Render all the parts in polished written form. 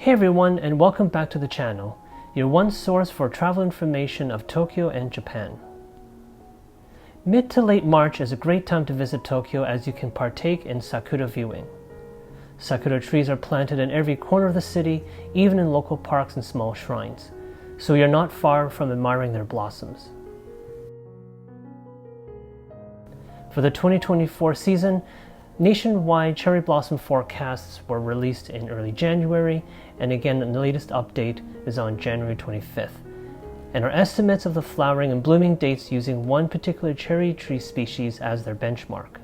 Hey everyone, and welcome back to the channel, your one source for travel information of Tokyo and Japan. Mid to late March is a great time to visit Tokyo as you can partake in sakura viewing. Sakura trees are planted in every corner of the city, even in local parks and small shrines, so you're not far from admiring their blossoms. For the 2024 season, nationwide cherry blossom forecasts were released in early January, and again the latest update is on January 25th, and are estimates of the flowering and blooming dates using one particular cherry tree species as their benchmark.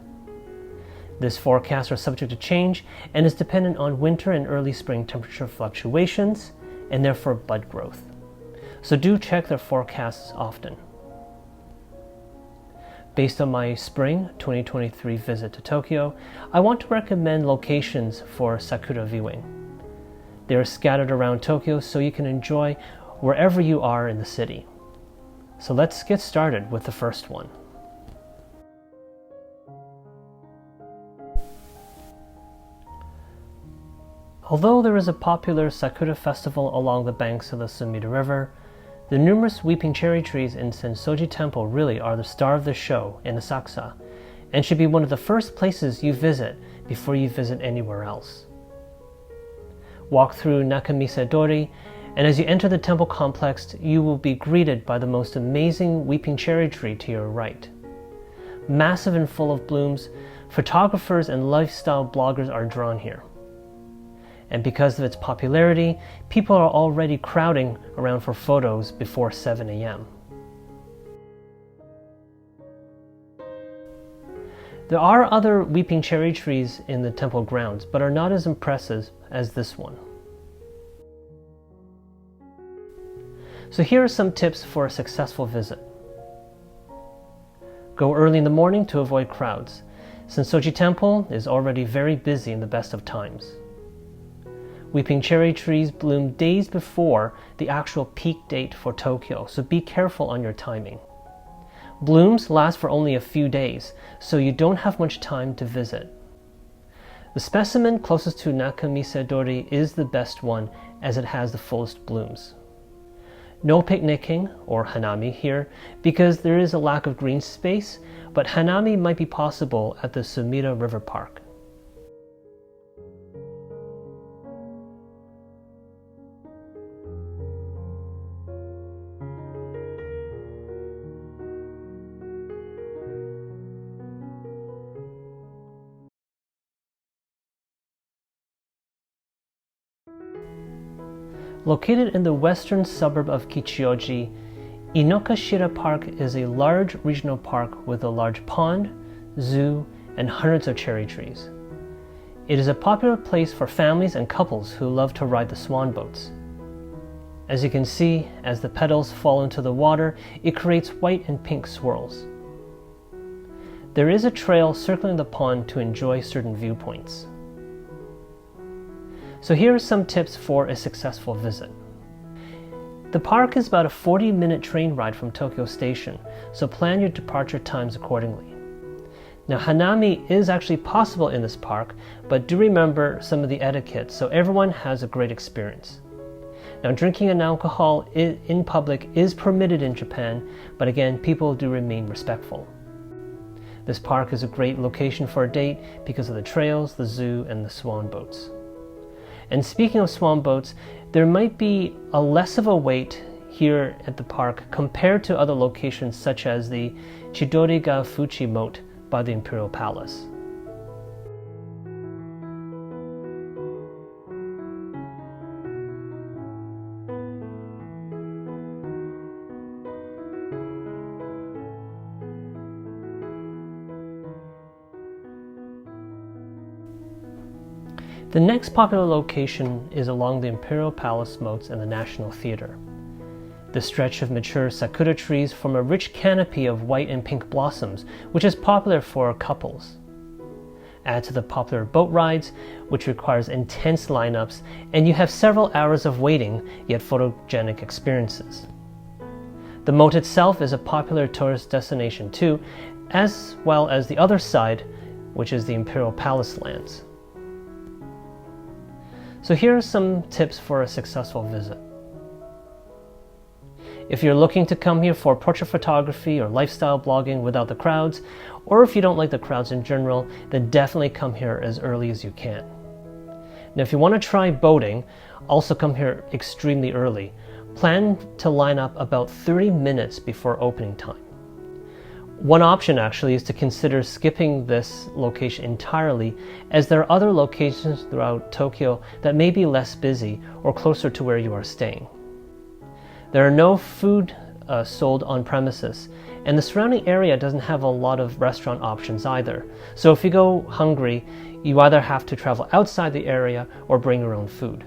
This forecast are subject to change and is dependent on winter and early spring temperature fluctuations and therefore bud growth. So do check their forecasts often. Based on my spring 2023 visit to Tokyo, I want to recommend locations for sakura viewing. They are scattered around Tokyo so you can enjoy wherever you are in the city. So let's get started with the first one. Although there is a popular sakura festival along the banks of the Sumida River, the numerous weeping cherry trees in Sensoji Temple really are the star of the show in Asakusa, and should be one of the first places you visit before you visit anywhere else. Walk through Nakamisadori, and as you enter the temple complex, you will be greeted by the most amazing weeping cherry tree to your right. Massive and full of blooms, photographers and lifestyle bloggers are drawn here. And because of its popularity, people are already crowding around for photos before 7 a.m. There are other weeping cherry trees in the temple grounds, but are not as impressive as this one. So here are some tips for a successful visit. Go early in the morning to avoid crowds. Sensoji Temple is already very busy in the best of times. Weeping cherry trees bloom days before the actual peak date for Tokyo, so be careful on your timing. Blooms last for only a few days, so you don't have much time to visit. The specimen closest to Nakamisadori is the best one as it has the fullest blooms. No picnicking or hanami here because there is a lack of green space, but hanami might be possible at the Sumida River Park. Located in the western suburb of Kichioji, Inokashira Park is a large regional park with a large pond, zoo, and hundreds of cherry trees. It is a popular place for families and couples who love to ride the swan boats. As you can see, as the petals fall into the water, it creates white and pink swirls. There is a trail circling the pond to enjoy certain viewpoints. So here are some tips for a successful visit. The park is about a 40-minute train ride from Tokyo Station, so plan your departure times accordingly. Now hanami is actually possible in this park, but do remember some of the etiquette so everyone has a great experience. Now drinking and alcohol in public is permitted in Japan, but again, people do remain respectful. This park is a great location for a date because of the trails, the zoo, and the swan boats. And speaking of swan boats, there might be a less of a wait here at the park compared to other locations such as the Chidori-ga-Fuchi moat by the Imperial Palace. The next popular location is along the Imperial Palace moats and the National Theatre. The stretch of mature sakura trees form a rich canopy of white and pink blossoms, which is popular for couples. Add to the popular boat rides, which requires intense lineups, and you have several hours of waiting, yet photogenic experiences. The moat itself is a popular tourist destination too, as well as the other side, which is the Imperial Palace lands. So here are some tips for a successful visit. If you're looking to come here for portrait photography or lifestyle blogging without the crowds, or if you don't like the crowds in general, then definitely come here as early as you can. Now if you want to try boating, also come here extremely early. Plan to line up about 30 minutes before opening time. One option actually is to consider skipping this location entirely, as there are other locations throughout Tokyo that may be less busy or closer to where you are staying. There are no food sold on premises, and the surrounding area doesn't have a lot of restaurant options either. So if you go hungry, you either have to travel outside the area or bring your own food.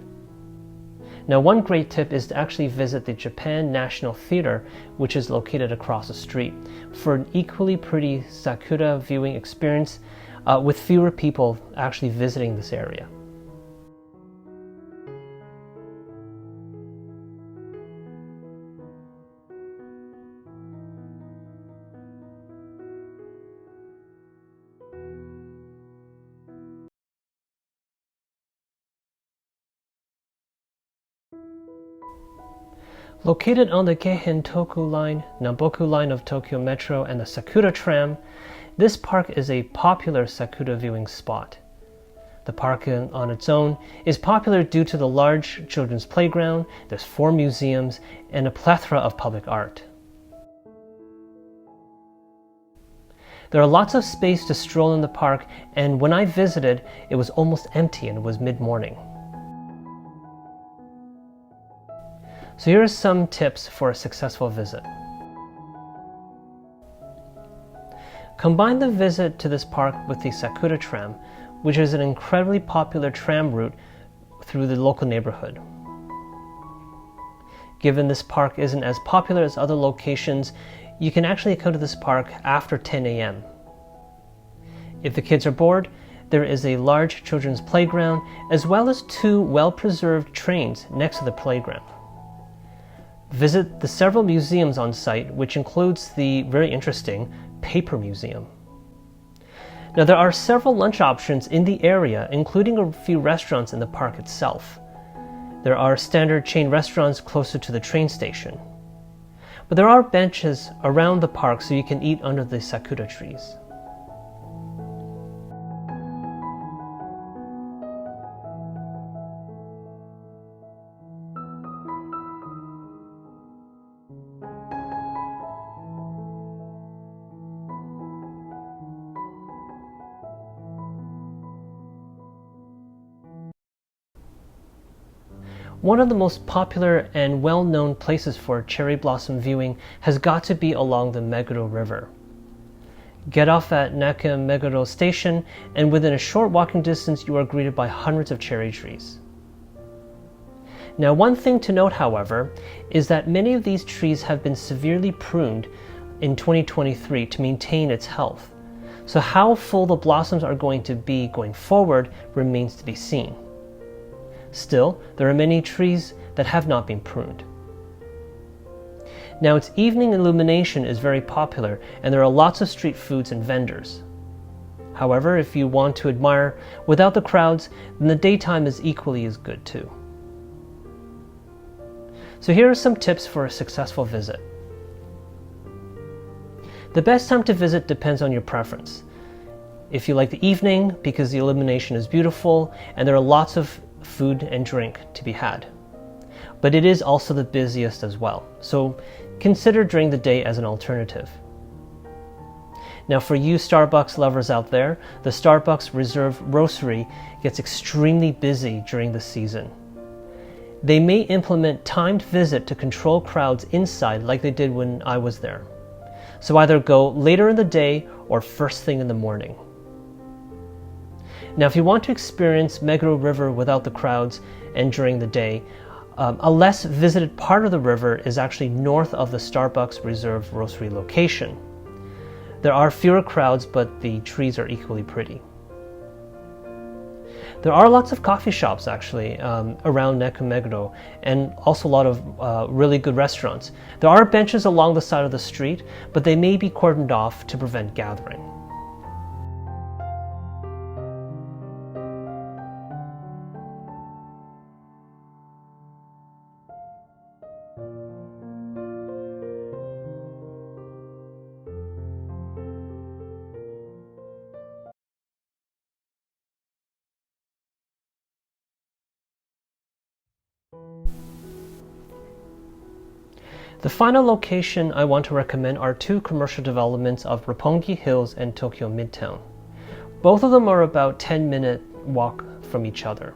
Now, one great tip is to actually visit the Japan National Theater, which is located across the street, for an equally pretty sakura viewing experience with fewer people actually visiting this area. Located on the Ken-toku line, Namboku line of Tokyo Metro and the Sakura tram, this park is a popular sakura viewing spot. The park on its own is popular due to the large children's playground, there's 4 museums, and a plethora of public art. There are lots of space to stroll in the park, and when I visited, it was almost empty and it was mid-morning. So here are some tips for a successful visit. Combine the visit to this park with the Sakura tram, which is an incredibly popular tram route through the local neighborhood. Given this park isn't as popular as other locations, you can actually come to this park after 10 a.m. If the kids are bored, there is a large children's playground as well as 2 well-preserved trains next to the playground. Visit the several museums on site, which includes the very interesting Paper Museum. Now there are several lunch options in the area, including a few restaurants in the park itself. There are standard chain restaurants closer to the train station. But there are benches around the park so you can eat under the sakura trees. One of the most popular and well-known places for cherry blossom viewing has got to be along the Meguro River. Get off at Meguro Station, and within a short walking distance you are greeted by hundreds of cherry trees. Now, one thing to note, however, is that many of these trees have been severely pruned in 2023 to maintain its health. So how full the blossoms are going to be going forward remains to be seen. Still, there are many trees that have not been pruned. Now, its evening illumination is very popular, and there are lots of street foods and vendors. However, if you want to admire without the crowds, then the daytime is equally as good too. So here are some tips for a successful visit. The best time to visit depends on your preference. If you like the evening because the illumination is beautiful and there are lots of food and drink to be had. But it is also the busiest as well, so consider during the day as an alternative. Now, for you Starbucks lovers out there, the Starbucks Reserve Roastery gets extremely busy during the season. They may implement timed visit to control crowds inside like they did when I was there. So either go later in the day or first thing in the morning. Now, if you want to experience Meguro River without the crowds and during the day, a less visited part of the river is actually north of the Starbucks Reserve Roastery location. There are fewer crowds, but the trees are equally pretty. There are lots of coffee shops actually around Meguro, and also a lot of really good restaurants. There are benches along the side of the street, but they may be cordoned off to prevent gathering. The final location I want to recommend are two commercial developments of Roppongi Hills and Tokyo Midtown. Both of them are about 10-minute walk from each other.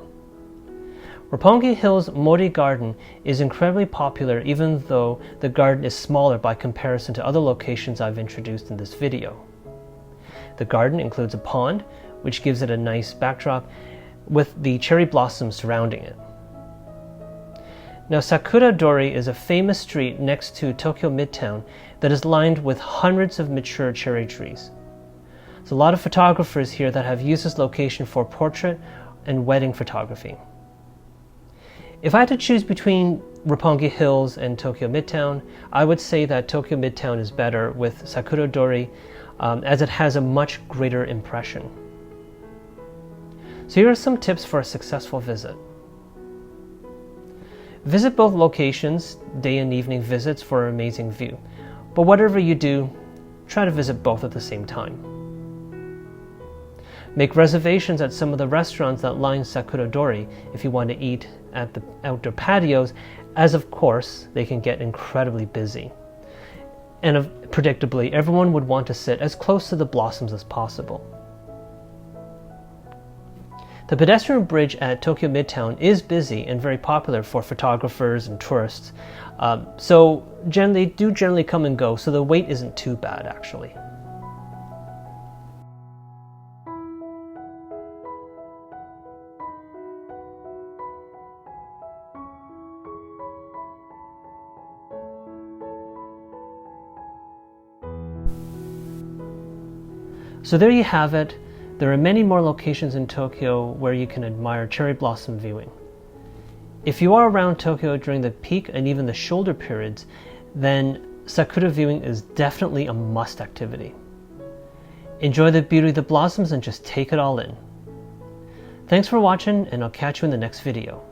Roppongi Hills Mori Garden is incredibly popular even though the garden is smaller by comparison to other locations I've introduced in this video. The garden includes a pond, which gives it a nice backdrop, with the cherry blossoms surrounding it. Now, Sakura Dori is a famous street next to Tokyo Midtown that is lined with hundreds of mature cherry trees. There's a lot of photographers here that have used this location for portrait and wedding photography. If I had to choose between Roppongi Hills and Tokyo Midtown, I would say that Tokyo Midtown is better with Sakura Dori, as it has a much greater impression. So here are some tips for a successful visit. Visit both locations, day and evening visits for an amazing view. But whatever you do, try to visit both at the same time. Make reservations at some of the restaurants that line Sakura Dori if you want to eat at the outdoor patios, as of course they can get incredibly busy. And predictably, everyone would want to sit as close to the blossoms as possible. The pedestrian bridge at Tokyo Midtown is busy and very popular for photographers and tourists, so they do generally come and go, so the wait isn't too bad actually. So there you have it. There are many more locations in Tokyo where you can admire cherry blossom viewing. If you are around Tokyo during the peak and even the shoulder periods, then sakura viewing is definitely a must activity. Enjoy the beauty of the blossoms and just take it all in. Thanks for watching, and I'll catch you in the next video.